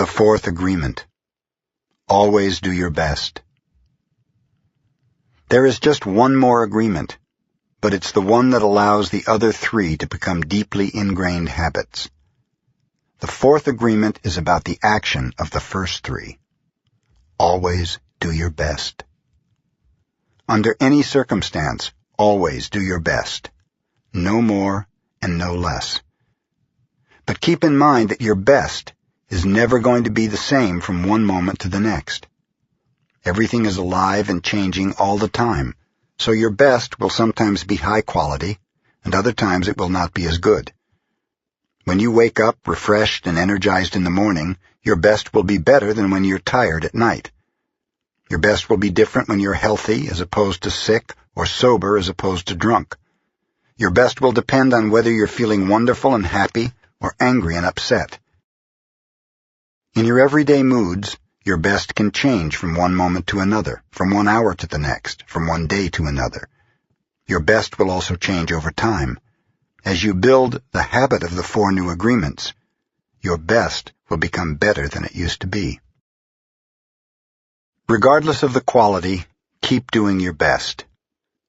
The fourth agreement. Always do your best. There is just one more agreement, but it's the one that allows the other three to become deeply ingrained habits. The fourth agreement is about the action of the first three. Always do your best. Under any circumstance, always do your best. No more and no less. But keep in mind that your best is never going to be the same from one moment to the next. Everything is alive and changing all the time, so your best will sometimes be high quality, and other times it will not be as good. When you wake up refreshed and energized in the morning, your best will be better than when you're tired at night. Your best will be different when you're healthy as opposed to sick, or sober as opposed to drunk. Your best will depend on whether you're feeling wonderful and happy or angry and upset. In your everyday moods, your best can change from one moment to another, from 1 hour to the next, from one day to another. Your best will also change over time. As you build the habit of the 4 new agreements, your best will become better than it used to be. Regardless of the quality, keep doing your best.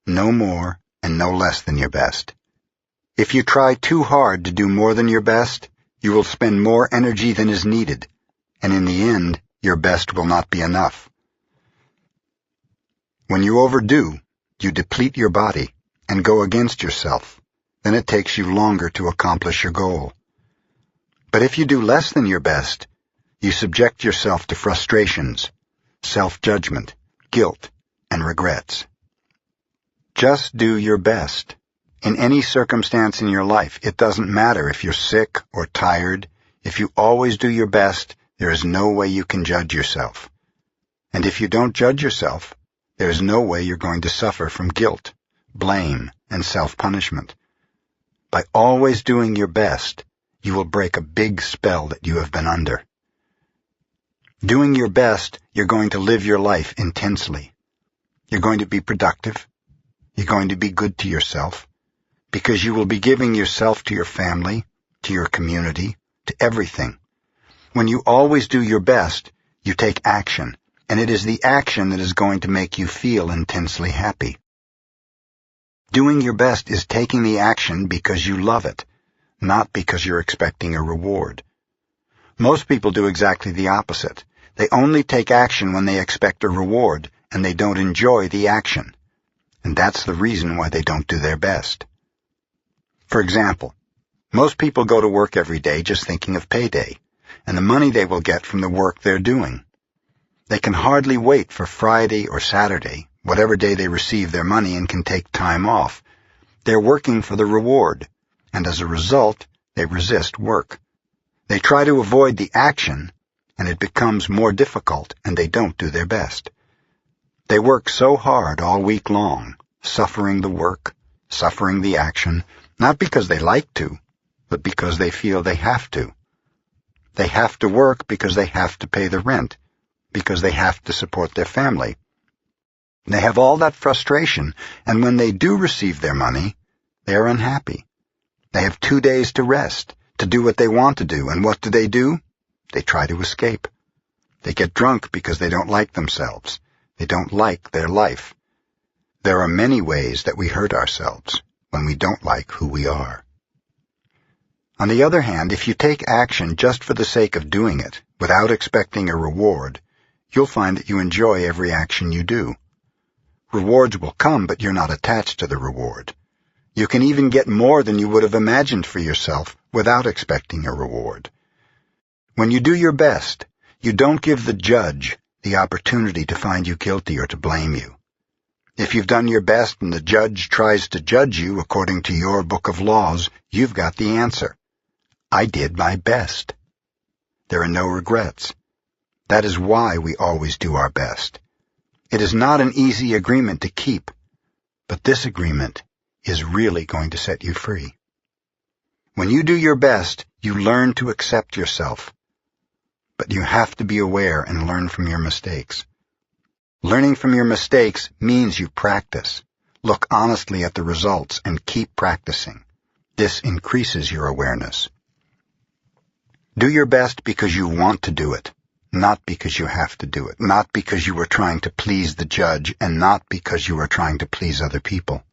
No more and no less than your best. If you try too hard to do more than your best, you will spend more energy than is needed, and in the end, your best will not be enough. When you overdo, you deplete your body and go against yourself. Then it takes you longer to accomplish your goal. But if you do less than your best, you subject yourself to frustrations, self-judgment, guilt, and regrets. Just do your best. In any circumstance in your life, it doesn't matter if you're sick or tired. If you always do your best, there is no way you can judge yourself. And if you don't judge yourself, there is no way you're going to suffer from guilt, blame, and self-punishment. By always doing your best, you will break a big spell that you have been under. Doing your best, you're going to live your life intensely. You're going to be productive. You're going to be good to yourself, because you will be giving yourself to your family, to your community, to everything. When you always do your best, you take action, and it is the action that is going to make you feel intensely happy. Doing your best is taking the action because you love it, not because you're expecting a reward. Most people do exactly the opposite. They only take action when they expect a reward, and they don't enjoy the action. And that's the reason why they don't do their best. For example, most people go to work every day just thinking of payday, and the money they will get from the work they're doing. They can hardly wait for Friday or Saturday, whatever day they receive their money, and can take time off. They're working for the reward, and as a result, they resist work. They try to avoid the action, and it becomes more difficult, and they don't do their best. They work so hard all week long, suffering the work, suffering the action, not because they like to, but because they feel they have to. They have to work because they have to pay the rent, because they have to support their family. They have all that frustration, and when they do receive their money, they are unhappy. They have 2 days to rest, to do what they want to do, and what do? They try to escape. They get drunk because they don't like themselves. They don't like their life. There are many ways that we hurt ourselves when we don't like who we are. On the other hand, if you take action just for the sake of doing it, without expecting a reward, you'll find that you enjoy every action you do. Rewards will come, but you're not attached to the reward. You can even get more than you would have imagined for yourself without expecting a reward. When you do your best, you don't give the judge the opportunity to find you guilty or to blame you. If you've done your best and the judge tries to judge you according to your book of laws, you've got the answer. I did my best. There are no regrets. That is why we always do our best. It is not an easy agreement to keep, but this agreement is really going to set you free. When you do your best, you learn to accept yourself. But you have to be aware and learn from your mistakes. Learning from your mistakes means you practice. Look honestly at the results and keep practicing. This increases your awareness. Do your best because you want to do it, not because you have to do it, not because you are trying to please the judge, and not because you are trying to please other people.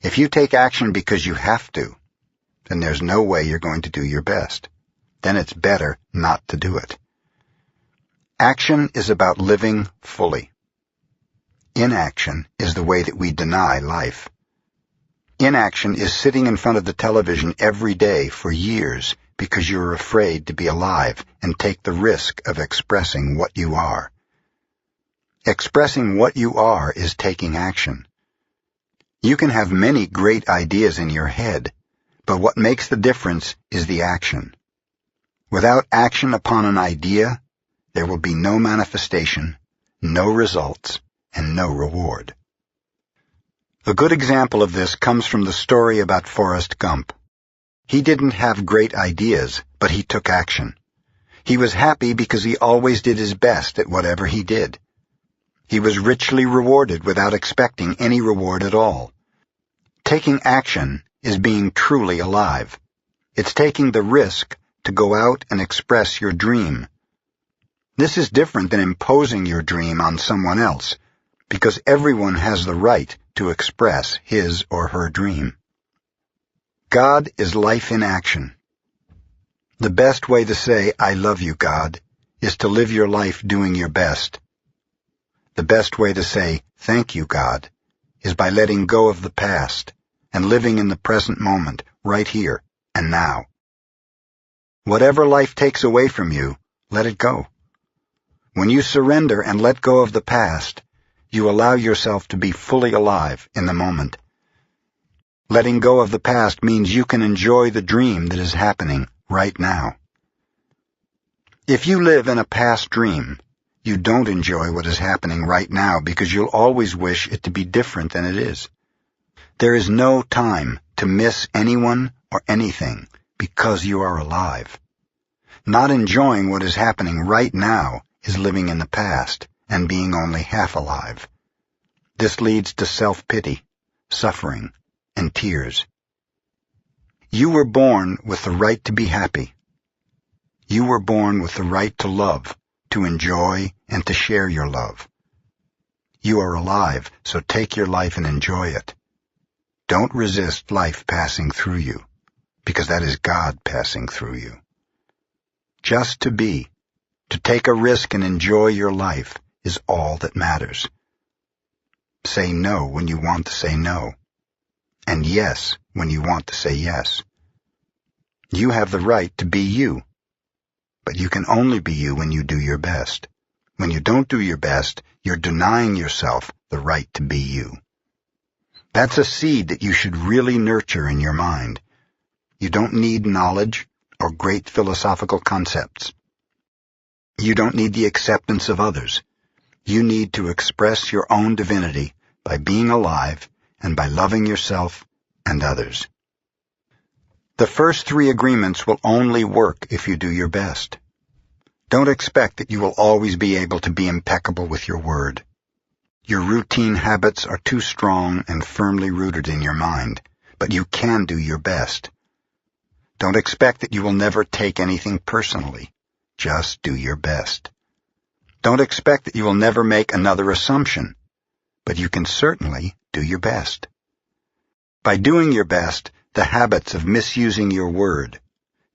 If you take action because you have to, then there's no way you're going to do your best. Then it's better not to do it. Action is about living fully. Inaction is the way that we deny life. Inaction is sitting in front of the television every day for years because you're afraid to be alive and take the risk of expressing what you are. Expressing what you are is taking action. You can have many great ideas in your head, but what makes the difference is the action. Without action upon an idea, there will be no manifestation, no results, and no reward. A good example of this comes from the story about Forrest Gump. He didn't have great ideas, but he took action. He was happy because he always did his best at whatever he did. He was richly rewarded without expecting any reward at all. Taking action is being truly alive. It's taking the risk to go out and express your dream. This is different than imposing your dream on someone else, because everyone has the right to express his or her dream. God is life in action. The best way to say, "I love you, God," is to live your life doing your best. The best way to say, "Thank you, God," is by letting go of the past and living in the present moment, right here and now. Whatever life takes away from you, let it go. When you surrender and let go of the past, you allow yourself to be fully alive in the moment. Letting go of the past means you can enjoy the dream that is happening right now. If you live in a past dream, you don't enjoy what is happening right now because you'll always wish it to be different than it is. There is no time to miss anyone or anything because you are alive. Not enjoying what is happening right now is living in the past and being only half alive. This leads to self-pity, suffering, and tears. You were born with the right to be happy. You were born with the right to love, to enjoy, and to share your love. You are alive, so take your life and enjoy it. Don't resist life passing through you, because that is God passing through you. Just to be, to take a risk and enjoy your life, is all that matters. Say no when you want to say no, and yes when you want to say yes. You have the right to be you, but you can only be you when you do your best. When you don't do your best, you're denying yourself the right to be you. That's a seed that you should really nurture in your mind. You don't need knowledge or great philosophical concepts. You don't need the acceptance of others. You need to express your own divinity by being alive and by loving yourself and others. The first 3 agreements will only work if you do your best. Don't expect that you will always be able to be impeccable with your word. Your routine habits are too strong and firmly rooted in your mind, but you can do your best. Don't expect that you will never take anything personally. Just do your best. Don't expect that you will never make another assumption, but you can certainly do your best. By doing your best, the habits of misusing your word,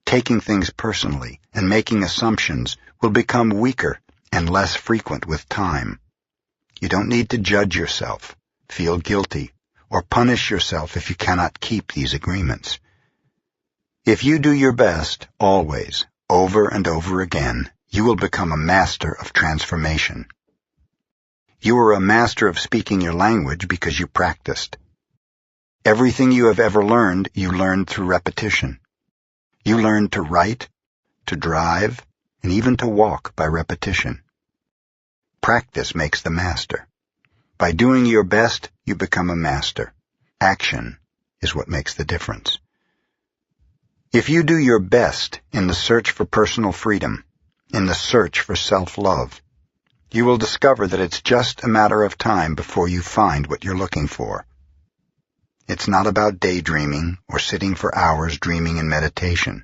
taking things personally, and making assumptions will become weaker and less frequent with time. You don't need to judge yourself, feel guilty, or punish yourself if you cannot keep these agreements. If you do your best, always, over and over again, you will become a master of transformation. You are a master of speaking your language because you practiced. Everything you have ever learned, you learned through repetition. You learned to write, to drive, and even to walk by repetition. Practice makes the master. By doing your best, you become a master. Action is what makes the difference. If you do your best in the search for personal freedom, in the search for self-love, you will discover that it's just a matter of time before you find what you're looking for. It's not about daydreaming or sitting for hours dreaming in meditation.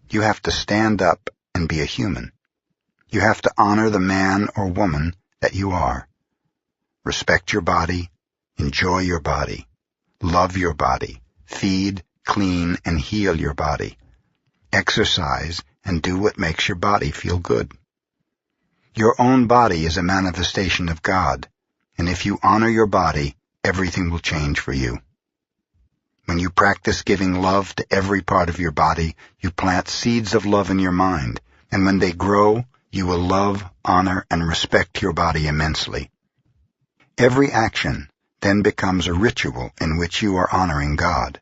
You have to stand up and be a human. You have to honor the man or woman that you are. Respect your body, enjoy your body, love your body, feed, clean, and heal your body. Exercise and do what makes your body feel good. Your own body is a manifestation of God, and if you honor your body, everything will change for you. When you practice giving love to every part of your body, you plant seeds of love in your mind, and when they grow, you will love, honor, and respect your body immensely. Every action then becomes a ritual in which you are honoring God.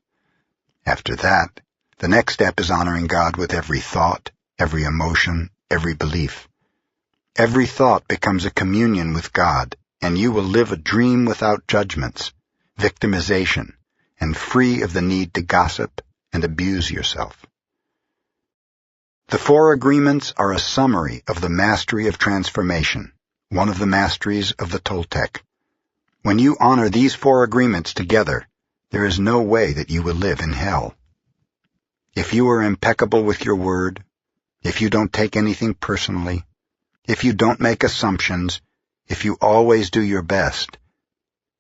After that, the next step is honoring God with every thought, every emotion, every belief. Every thought becomes a communion with God, and you will live a dream without judgments, victimization, and free of the need to gossip and abuse yourself. The 4 agreements are a summary of the mastery of transformation, one of the masteries of the Toltec. When you honor these 4 agreements together, there is no way that you will live in hell. If you are impeccable with your word, if you don't take anything personally, if you don't make assumptions, if you always do your best,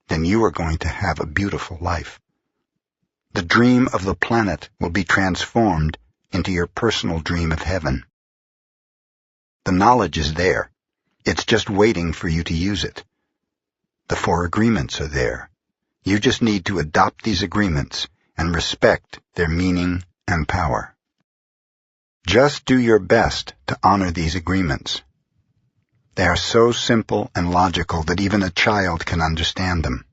then you are going to have a beautiful life. The dream of the planet will be transformed into your personal dream of heaven. The knowledge is there. It's just waiting for you to use it. The 4 agreements are there. You just need to adopt these agreements and respect their meaning and power. Just do your best to honor these agreements. They are so simple and logical that even a child can understand them.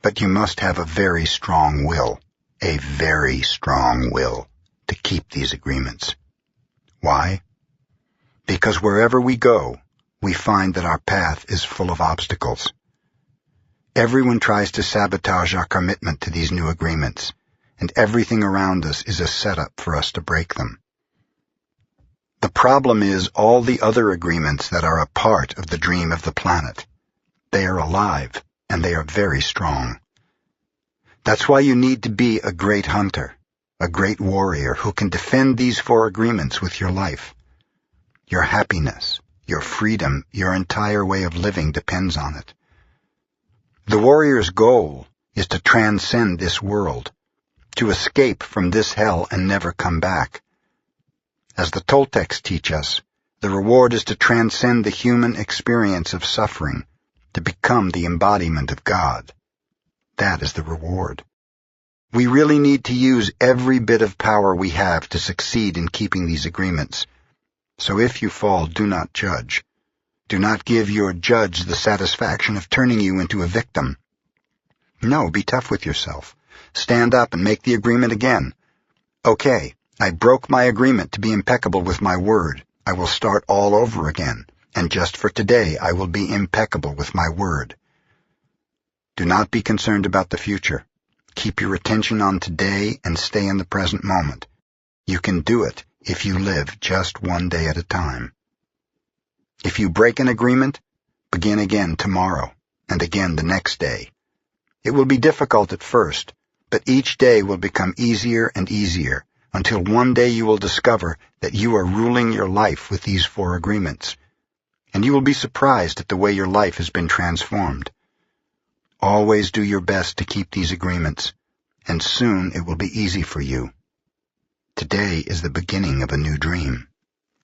But you must have a very strong will, to keep these agreements. Why? Because wherever we go, we find that our path is full of obstacles. Everyone tries to sabotage our commitment to these new agreements, and everything around us is a setup for us to break them. The problem is all the other agreements that are a part of the dream of the planet. They are alive, and they are very strong. That's why you need to be a great hunter, a great warrior who can defend these 4 agreements with your life. Your happiness, your freedom, your entire way of living depends on it. The warrior's goal is to transcend this world, to escape from this hell and never come back. As the Toltecs teach us, the reward is to transcend the human experience of suffering, to become the embodiment of God. That is the reward. We really need to use every bit of power we have to succeed in keeping these agreements. So if you fall, do not judge. Do not give your judge the satisfaction of turning you into a victim. No, be tough with yourself. Stand up and make the agreement again. Okay, I broke my agreement to be impeccable with my word. I will start all over again, and just for today I will be impeccable with my word. Do not be concerned about the future. Keep your attention on today and stay in the present moment. You can do it if you live just one day at a time. If you break an agreement, begin again tomorrow, and again the next day. It will be difficult at first, but each day will become easier and easier, until one day you will discover that you are ruling your life with these 4 agreements, and you will be surprised at the way your life has been transformed. Always do your best to keep these agreements, and soon it will be easy for you. Today is the beginning of a new dream.